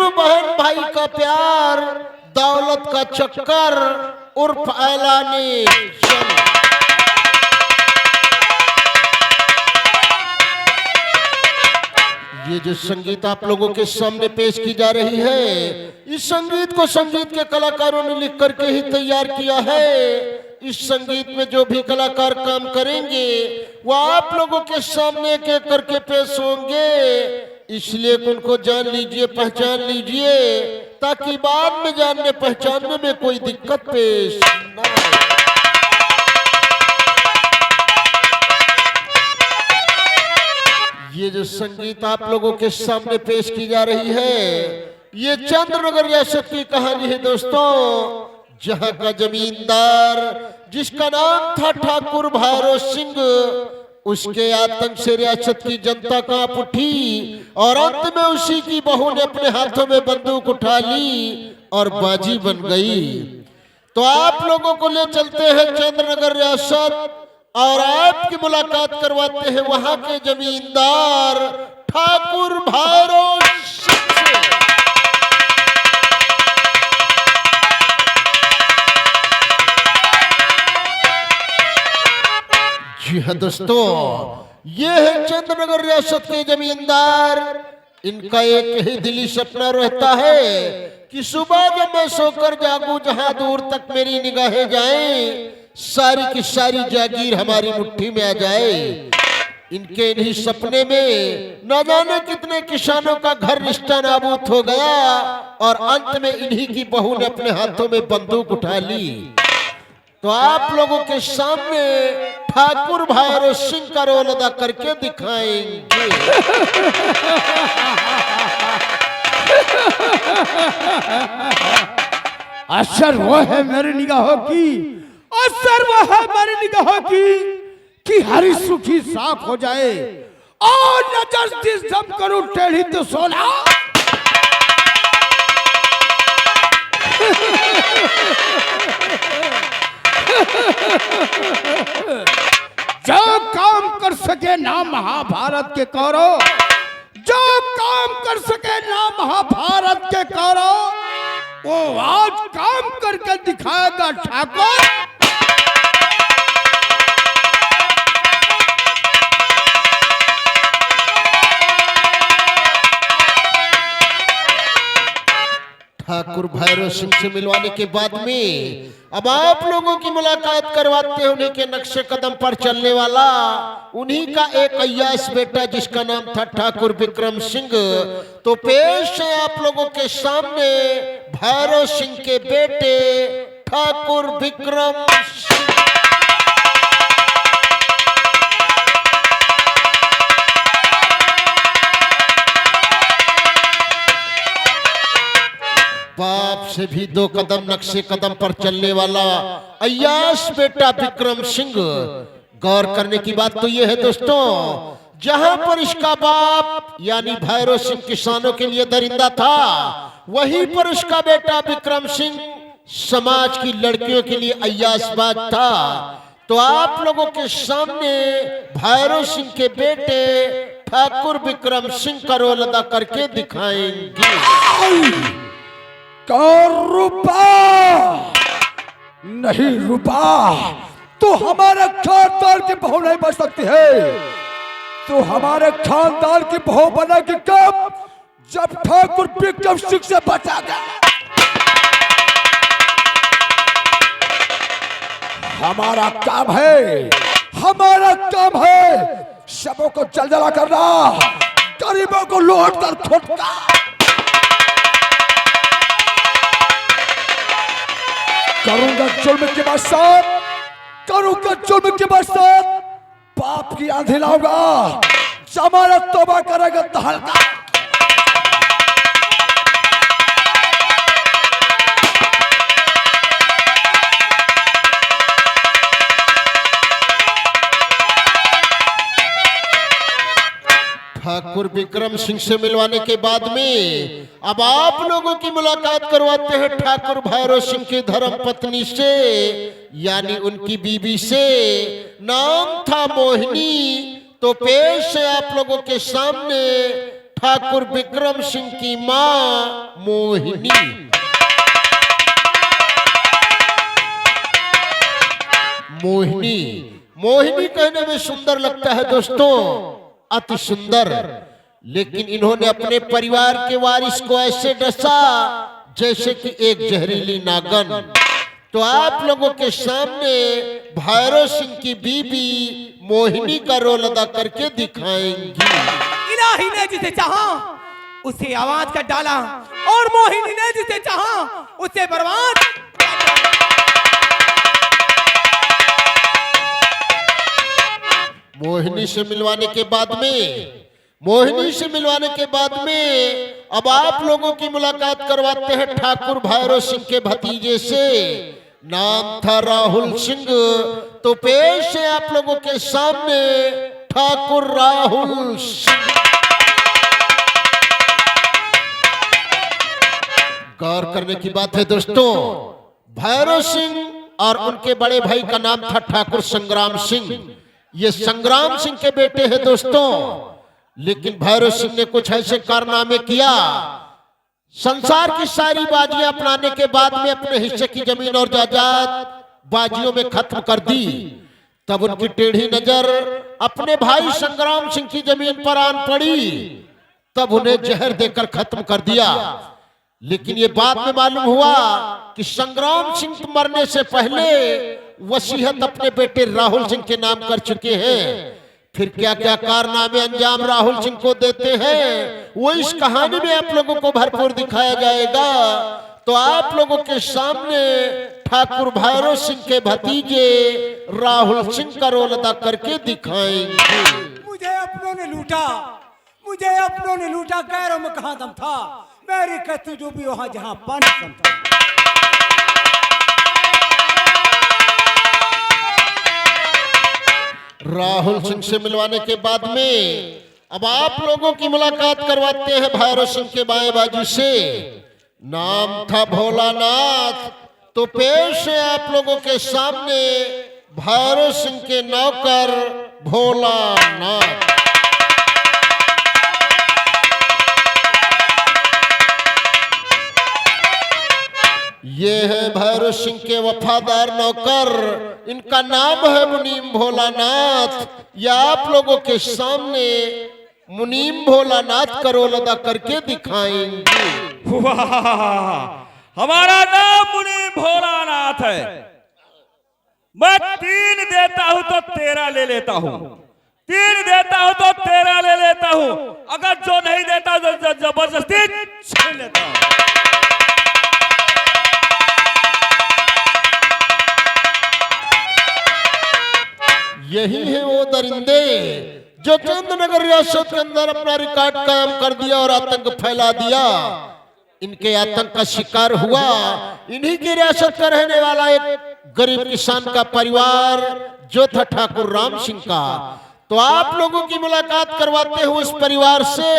इश्म बहन भाई का प्यार, दौलत का चक्कर उर्फ ऐलाने जंग। ये जो संगीत आप लोगों के सामने पेश की जा रही है, इस संगीत को संगीत के कलाकारों ने लिख करके ही तैयार किया है। इस संगीत में जो भी कलाकार काम करेंगे वो आप लोगों के सामने एक एक करके पेश होंगे। इसलिए उनको जान लीजिए, पहचान लीजिए, ताकि बाद में जानने पहचानने में कोई दिक्कत पेश ना आए। ये जो संगीत आप लोगों के सामने पेश की जा रही है, ये चंद्रनगर रियासत की कहानी है दोस्तों, जहां का जमींदार जिसका नाम था ठाकुर भैरव सिंह, उसके आतंक से रियासत की जनता कांप उठी और अंत में उसी की बहू ने अपने हाथों में बंदूक उठा ली और बाजी बन गई। तो आप लोगों को ले चलते हैं चंद्रनगर रियासत और आपकी मुलाकात करवाते हैं वहां के जमींदार ठाकुर भैरव सिंह से। जी हाँ दोस्तों, ये है चंद्रनगर रियासत के जमींदार। इनका एक ही दिली सपना रहता है कि सुबह जब मैं सोकर जागूं, जहां दूर तक मेरी निगाहें जाएं, सारी की सारी जागीर हमारी मुट्ठी में आ जाए। इनके इन्हीं सपने में न जाने कितने किसानों का घर निष्ठा नाबूद हो गया और अंत में इन्हीं की बहू ने अपने हाथों में बंदूक उठा ली। तो आप लोगों के सामने ठाकुर भैरव सिंह का रोल अदा करके दिखाएंगे। असर वो है मेरी निगाहों की, असर वो है मेरी निगाहों की कि हरी सुखी साफ हो जाए और नजर जिस दम करूं टेढ़ी तो सोना। जो काम कर सके ना महाभारत के कौरव, जो काम कर सके ना महाभारत के कौरव, वो आज काम करके दिखाएगा ठाकुर। ठाकुर भैरव सिंह से मिलवाने के बाद में अब आप लोगों की मुलाकात करवाते हैं उन्हीं के नक्शे कदम पर चलने वाला, उन्हीं का एक अय्याश बेटा जिसका नाम था ठाकुर विक्रम सिंह। तो पेश है आप लोगों के सामने भैरव सिंह के बेटे ठाकुर विक्रम सिंह। बाप से भी 2 कदम नक्शे कदम पर चलने वाला अय्याश बेटा विक्रम सिंह। गौर करने की बात तो यह है दोस्तों, जहां पर इसका बाप यानी भैरव सिंह किसानों के लिए दरिंदा था, वहीं पर उसका बेटा विक्रम सिंह समाज की लड़कियों के लिए अय्याशबाज था। तो आप लोगों के सामने भैरव सिंह के बेटे ठाकुर विक्रम सिंह का रोल अदा करके दिखाएंगे। रुपा नहीं, रुपा तो हमारे खानदान की बहू नहीं बन सकती है। तो हमारे खानदान की बहू बनेगी कब? जब ठाकुर विक्रम सिंह से बचा गया। हमारा काम है, हमारा काम है सबों को जलजला करना, गरीबों को लौट कर फुटका। करूंगा जुल्म के बाद साथ, करूंगा जुल्म के बाद साथ, पाप की आंधी लाऊंगा, जमानत तौबा करेगा तहलका। ठाकुर विक्रम सिंह से मिलवाने के बाद में अब आप लोगों की मुलाकात करवाते हैं ठाकुर भैरव सिंह की धर्म पत्नी से, यानी उनकी बीबी से। नाम था मोहिनी। तो पेश है आप लोगों के सामने ठाकुर विक्रम सिंह की मां मोहिनी। मोहिनी मोहिनी कहने में सुंदर लगता है दोस्तों, अति सुंदर, लेकिन इन्होंने अपने परिवार के वारिस को ऐसे डसा जैसे कि एक जहरीली नागन। तो आप लोगों के सामने भैरव सिंह की बीबी मोहिनी का रोल अदा करके दिखाएंगी। इलाही ने जिसे चाहा उसे आवाज कर डाला और मोहिनी ने जिसे चाहा उसे बर्बाद। मोहिनी से मिलवाने के बाद में अब आप लोगों की मुलाकात करवाते हैं ठाकुर भैरव सिंह के भतीजे से। नाम था राहुल सिंह। तो पेश है आप लोगों के सामने ठाकुर राहुल सिंह। गौर करने की बात है दोस्तों, भैरव सिंह और उनके बड़े भाई का नाम था ठाकुर संग्राम सिंह। ये संग्राम सिंह के बेटे हैं दोस्तों, लेकिन भैरव सिंह ने कुछ ऐसे कारनामे किया, संसार की सारी बाजियां अपनाने के बाद में अपने हिस्से की जमीन और जायदाद बाजियों में खत्म कर दी। तब उनकी टेढ़ी नजर अपने भाई संग्राम सिंह की जमीन पर आन पड़ी, तब उन्हें जहर देकर खत्म कर दिया। लेकिन ये बाद में मालूम हुआ कि संग्राम सिंह मरने से पहले वसीयत अपने बेटे राहुल सिंह के नाम कर चुके हैं। फिर क्या क्या कारनामे अंजाम राहुल सिंह को देते हैं वो इस कहानी में आप लोगों को भरपूर दिखाया जाएगा। तो आप लोगों के सामने ठाकुर भैरव सिंह के भतीजे राहुल सिंह का रोल अदा करके दिखाएंगे। मुझे अपनों ने लूटा, कैरों में कहां दम था, मेरी कत्ती डूबी वहां जहां पानी कम था। राहुल सिंह से मिलवाने के बाद में अब आप लोगों की मुलाकात करवाते हैं भैरव सिंह के बाएं बाजू से। नाम था भोलानाथ। तो पेश है आप लोगों के सामने भैरव सिंह के नौकर भोलानाथ। ये है भैरव सिंह के वफादार नौकर, इनका नाम है मुनीम भोलानाथ। या आप लोगों के सामने मुनीम भोलानाथ का रोल अदा करके दिखाएंगे। हमारा नाम मुनीम भोलानाथ है। मैं 3 देता हूं तो 13 ले लेता हूं, 3 देता हूं तो 13 ले लेता हूं, अगर जो नहीं देता तो जबरदस्ती छीन लेता हूं। यही है वो दरिंदे जो चंदनगर रियासत के अंदर अपना रिकॉर्ड कायम कर दिया और आतंक फैला दिया। इनके आतंक का शिकार हुआ इन्हीं की रियासत का रहने वाला एक गरीब किसान का परिवार जो था ठाकुर राम सिंह का। तो आप लोगों की मुलाकात करवाते हैं उस परिवार से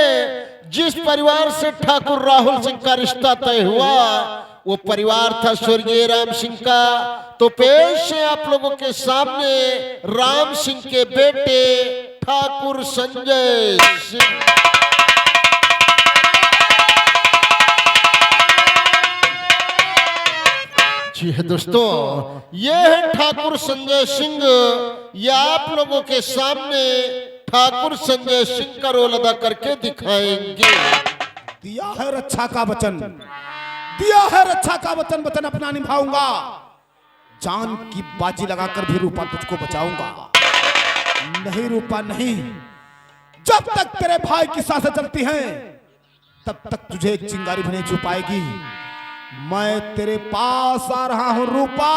जिस परिवार से ठाकुर राहुल सिंह का रिश्ता तय हुआ। वो परिवार था स्वर्गीय राम सिंह का। तो पेश है आप लोगों के सामने राम सिंह के बेटे ठाकुर संजय सिंह। जी है दोस्तों, ये है ठाकुर संजय सिंह। ये आप लोगों के सामने ठाकुर संजय सिंह का रोल अदा करके दिखाएंगे। दिया है रक्षा का वचन, दिया है रक्षा का वचन, वचन अपना निभाऊंगा। जान की बाजी लगाकर भी रूपा तुझको बचाऊंगा। नहीं रूपा नहीं, जब तक तेरे भाई की सांसें चलती हैं तब तक तुझे एक चिंगारी भी नहीं छू पाएगी। मैं तेरे पास आ रहा हूं रूपा।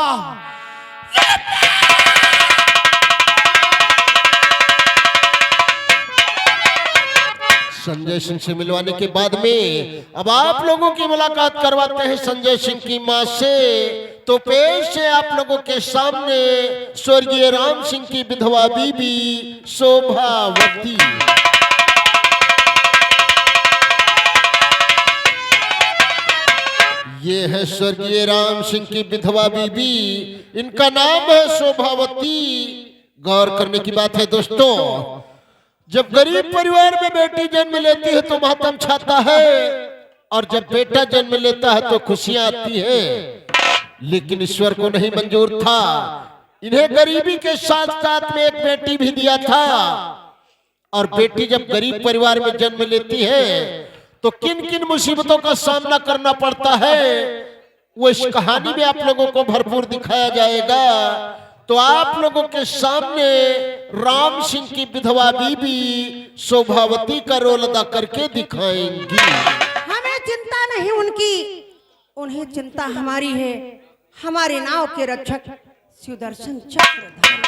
संजय सिंह से मिलवाने के बाद में अब आप लोगों की मुलाकात करवाते हैं संजय सिंह की मां से। तो पेश है आप लोगों के सामने स्वर्गीय राम सिंह की विधवा बीबी शोभावती। ये है स्वर्गीय राम सिंह की विधवा बीबी, इनका नाम है शोभावती। गौर करने की बात है दोस्तों, जब गरीब परिवार में बेटी जन्म लेती है तो मातम छाता है, और जब बेटा जन्म लेता है तो खुशियां आती है। लेकिन ईश्वर को नहीं मंजूर था, इन्हें गरीबी के साथ साथ में एक बेटी भी दिया था। और बेटी जब गरीब परिवार में जन्म लेती है तो किन किन मुसीबतों का सामना करना पड़ता है, वो इस कहानी में आप लोगों को भरपूर दिखाया जाएगा। तो आप लोगों के सामने राम सिंह की विधवा बीबी शोभावती का रोल अदा करके दिखाएंगी। हमें चिंता नहीं उनकी, उन्हें चिंता हमारी है। हमारे नाव के रक्षक सुदर्शन चक्रधारी।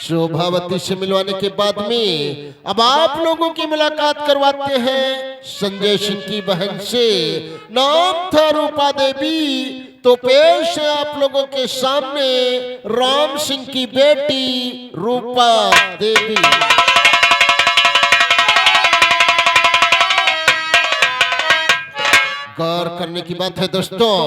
शोभावती से मिलवाने के बाद में अब आप लोगों की मुलाकात करवाते हैं संजय सिंह की बहन से। नाम था रूपा देवी। तो पेश है आप लोगों के सामने राम सिंह की बेटी रूपा देवी। गौर करने की बात है दोस्तों,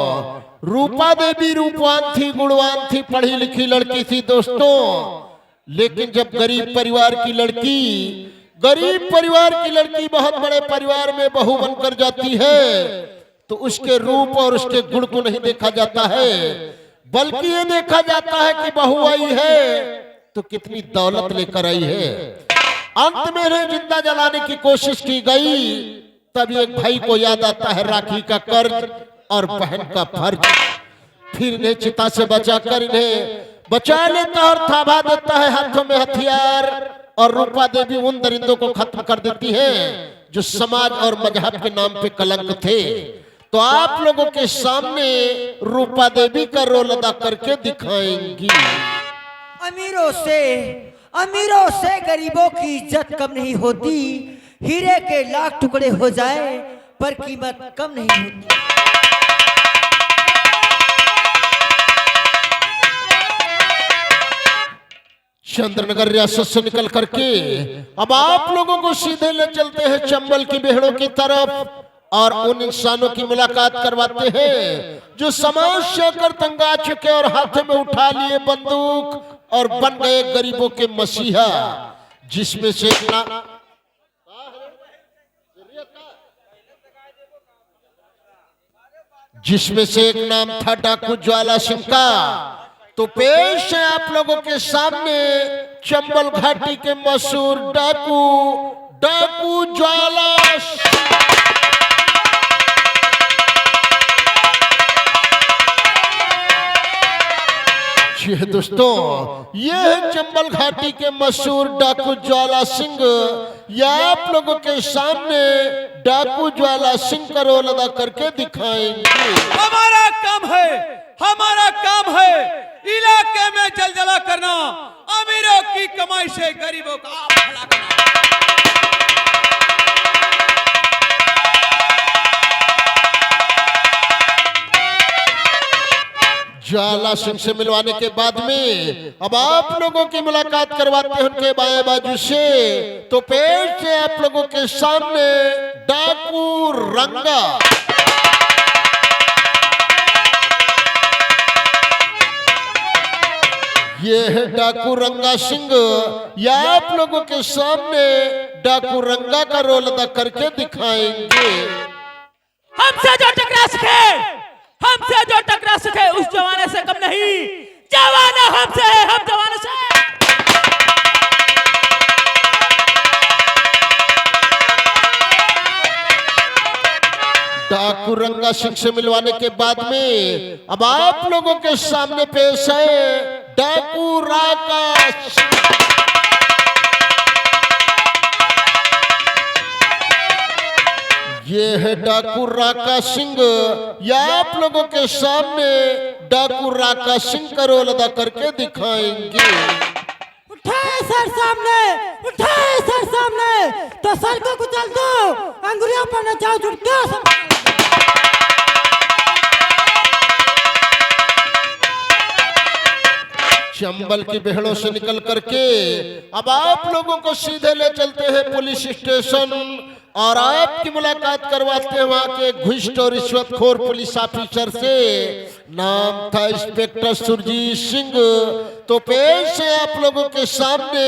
रूपा देवी रूपवान थी, गुणवान थी, पढ़ी लिखी लड़की थी दोस्तों। लेकिन जब गरीब परिवार की लड़की बहुत बड़े परिवार में बहू बनकर जाती है तो उसके रूप और उसके गुण को नहीं देखा जाता है, बल्कि ये देखा जाता है कि बहू आई है तो कितनी दौलत लेकर आई है। अंत में इन्हें जिंदा जलाने की कोशिश की गई। तब एक भाई को याद आता है राखी का कर्ज और बहन का फर्ज। फिर इन्हें चिता से बचाकर इन्हें बचा लेता और थाबा देता है हाथों में हथियार। और रूपा देवी उन दरिंदों को खत्म कर देती है जो समाज और मजहब के नाम पे कलंक थे। तो आप लोगों के सामने रूपा देवी का रोल अदा करके दिखाएंगी। अमीरों से गरीबों की इज्जत कम नहीं होती। हीरे के लाख टुकड़े हो जाए पर कीमत कम नहीं होती। चंद्रनगर रियासत से निकल करके अब आप लोगों को सीधे ले चलते हैं चंबल की बेहड़ों की तरफ और उन इंसानों की मुलाकात करवाते हैं जो समाज से कर तंगा चुके और हाथ में उठा लिए बंदूक और बन गए गरीबों के मसीहा। जिसमें से एक नाम था डाकू ज्वाला सिंह का। तो पेश है आप लोगों के सामने चंबल घाटी के मशहूर डाकू ज्वाला। जी दोस्तों, ये है चंबल घाटी के मशहूर डाकू ज्वाला सिंह। या आप लोगों के सामने डाकू ज्वाला सिंह का रोल अदा करके दिखाएंगे। हमारा काम है इलाके में जलजला करना, अमीरों की कमाई से गरीबों का भला करना। ज्वाला सिंह से मिलवाने के बाद में अब आप लोगों की मुलाकात करवाते हैं उनके बाएं बाजू से। तो पेश से आप लोगों के सामने डाकू रंगा। ये है डाकू रंगा सिंह। या आप लोगों के सामने डाकू रंगा का रोल अदा करके दिखाएंगे। हमसे जो टकरा सके उस जमाने से कम नहीं। जमाना हमसे है, हम जमाने से। डाकू रंगा सिंह से मिलवाने के बाद में अब आप लोगों के सामने पेश है डाकू राका। ये है डाकू राका सिंह। या आप लोगों के सामने डाकू राका सिंह का रोल अदा करके दिखाएंगे। उठाए सर सामने तो सर को कुचल दो, अंगुलियों पर नचाओ जुटके। चंबल की बेहड़ों से निकल करके अब आप लोगों को सीधे ले चलते हैं पुलिस स्टेशन और आपकी मुलाकात करवाते हैं वहां के घुष्ट और रिश्वतखोर पुलिस ऑफिसर से। नाम था इंस्पेक्टर सुरजीत सिंह। तो पेश है आप लोगों के सामने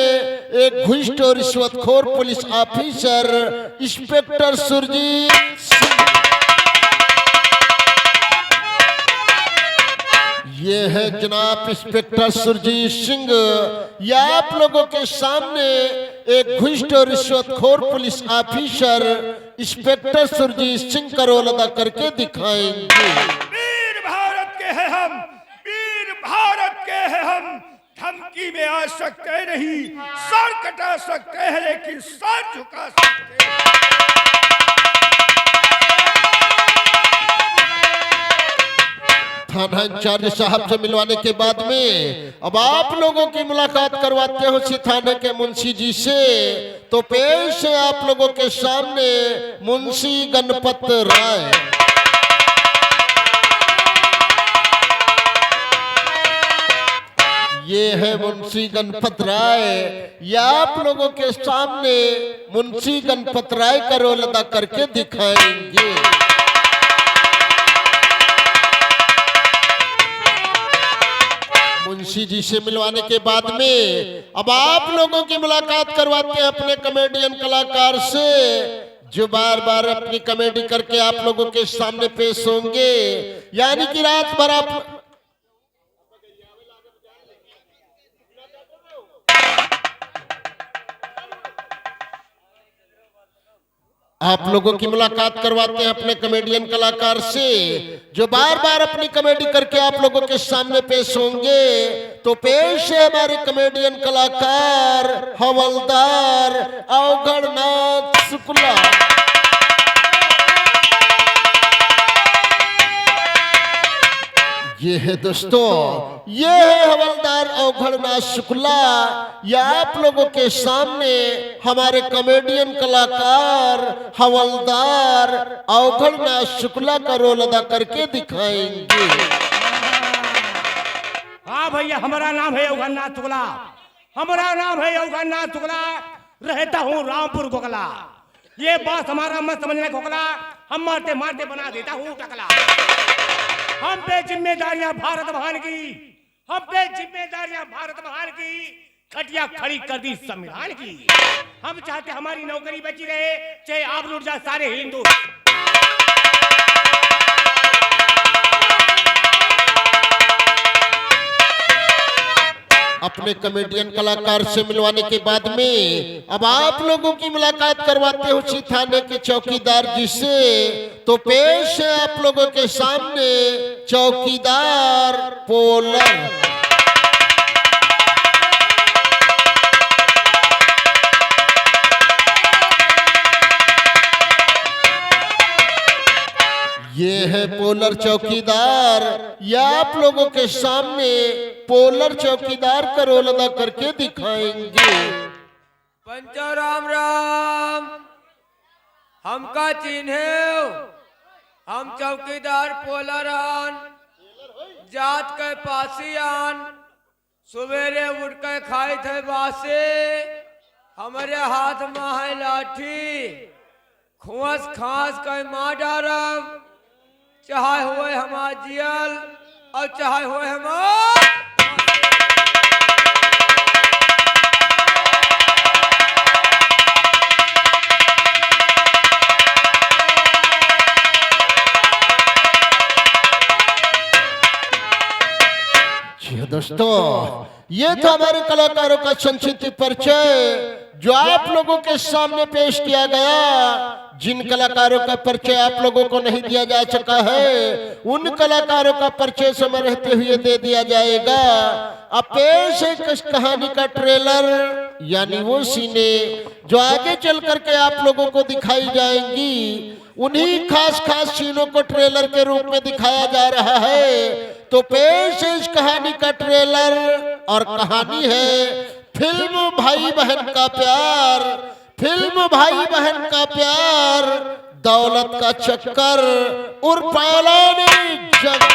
एक घुष्ट और रिश्वतखोर police officer inspector Surjit Singh. ये है जनाब इंस्पेक्टर सुरजीत सिंह। या आप लोगों के सामने एक घुष्ट और रिश्वतखोर police officer inspector Surjit Singh का रोल अदा करके दिखाएंगे। वीर भारत के हैं हम, वीर भारत के हैं हम। धमकी में आ सकते नहीं, सर कटा सकते हैं लेकिन सर झुका सकते हैं। थाना इंचार्ज साहब से मिलवाने के बाद में अब आप लोगों की मुलाकात करवाते हो उसी थाने के मुंशी जी से। तो पेश है आप लोगों के सामने मुंशी गणपत राय। ये है मुंशी गणपत राय। या आप लोगों के सामने मुंशी गणपत राय का रोल अदा करके दिखाएंगे। मुंशी जी से मिलवाने के बाद में अब आप लोगों की मुलाकात करवाते हैं अपने कॉमेडियन कलाकार से, जो बार बार अपनी कॉमेडी करके आप लोगों के सामने पेश होंगे। यानी कि रात भर आप लोगों की मुलाकात करवाते हैं अपने कॉमेडियन कलाकार से, जो बार बार अपनी कॉमेडी करके आप लोगों के सामने पेश होंगे। तो पेश है हमारे कॉमेडियन कलाकार हवलदार अवगढ़नाथ शुक्ला। ये है दोस्तों, ये है हवलदार अवगढ़नाथ शुक्ला। या आप लोगों के सामने हमारे कॉमेडियन कलाकार हवलदार अवगढ़नाथ शुक्ला का रोल अदा करके दिखाएंगे। हाँ भैया, हमारा नाम है अवगढ़नाथ शुक्ला। हमारा नाम है अवगढ़नाथ शुक्ला। रहता हूँ रामपुर गोकला। ये बात हमारा मत समझने गोकला, हम मारते मारते बना देता हूँ टकला। हम पे जिम्मेदारियां भारत महान की, हम पे जिम्मेदारियां भारत महान की, खटिया खड़ी कर दी संविधान की। हम चाहते हमारी नौकरी बची रहे, चाहे आप लुट जाए सारे हिंदू। अपने कॉमेडियन कलाकार से मिलवाने के बाद में अब आप लोगों की मुलाकात करवाते हो उसी थाने के चौकीदार जी से। तो पेश है आप लोगों के सामने चौकीदार पोलर। ये है पोलर चौकीदार। या आप लोगों के सामने पोलर चौकीदार का रोल अदा करके दिखाएंगे। पंचो राम राम, हमका चिन्हे, हम चौकीदार पोलरान, जात के पासियान, सवेरे उठ के खाए थे बासे, हमारे हाथ में है लाठी, खुआस खास के माँ डारब, चाहे हुए हमार जियल और चाहे हुए हमार। दोस्तों, ये था हमारे कलाकारों का संक्षिप्त परिचय जो आप लोगों के सामने पेश किया गया। जिन कलाकारों का परिचय आप लोगों को नहीं दिया जा सका है, उन कलाकारों का परिचय समय रहते हुए दे दिया जाएगा। अब पेश है इस कहानी का ट्रेलर, यानी वो सीने जो आगे चल करके आप लोगों को दिखाई जाएंगी। उन्हीं खास खास सीनों को ट्रेलर के रूप में दिखाया जा रहा है। तो पेश है इस कहानी का ट्रेलर, और कहानी है फिल्म भाई बहन का प्यार। फिल्म भाई बहन का प्यार, दौलत का चक्कर और पालाने जग।